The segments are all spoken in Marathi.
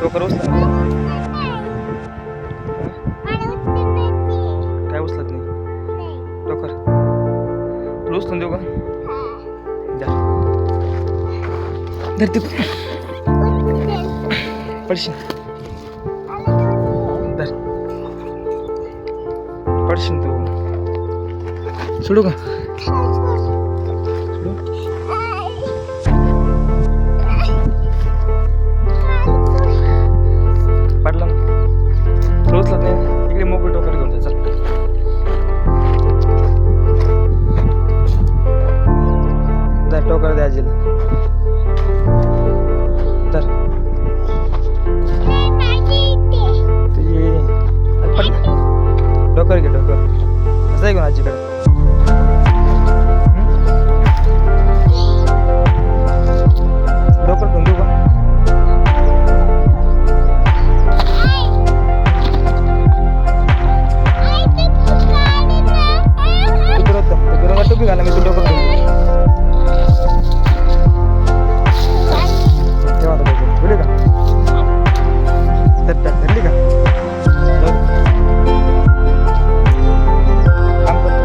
डोकर उचला. काय उचलत नाही डोकर. तुला उचलून देऊ का? द्या. धरती पडशील. धर पडशील तू. सोडू का? पडला रोज नाही इकडे मोकळी टोकर घेऊन जा. चल धर टोकर द्या आजीला. धर डोकर घे डोकर. असं आहे घेऊन आजीकडे. डोकर घेऊन देऊ का? टोपी घाला मी तू डोकर ठेवा धरली का? धरली का? काम करतो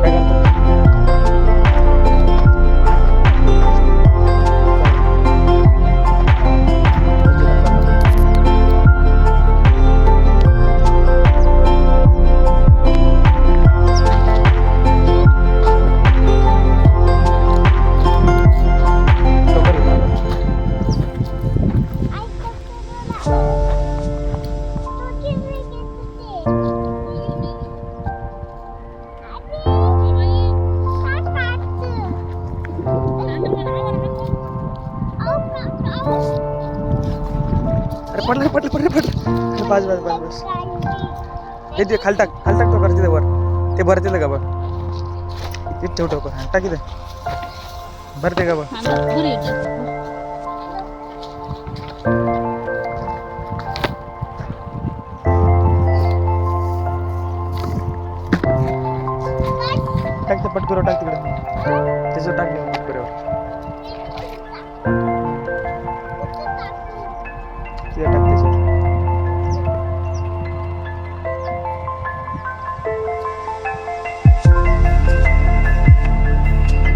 काय करतो? अरे पडलं बस बस बस बस. हे ते खाली टाक तो कर तिथे वर. ते भरते का बघ. तिथे ठेव टोकर. टाक इथे भरते का बघ. टाक ते पटकुरा टाक तिकडे. त्याचं टाक घेऊन पटकुऱ्यावर. तिथे टाक त्याच्यावर.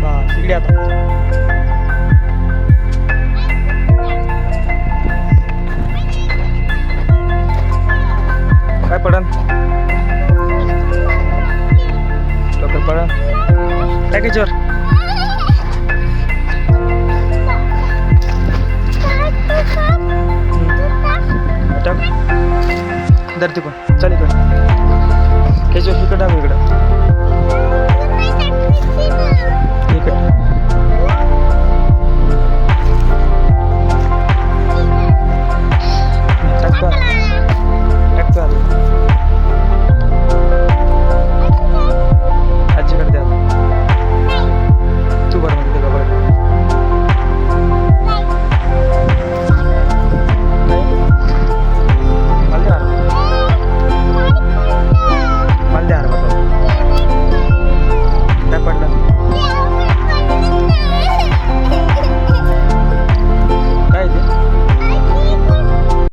बा तिकडे आता. काय पडन? डोकर पडन. टाक याच्यावर. टाक धरती पण. चल इकडं. याच्यावर इकडं टाक इकडं.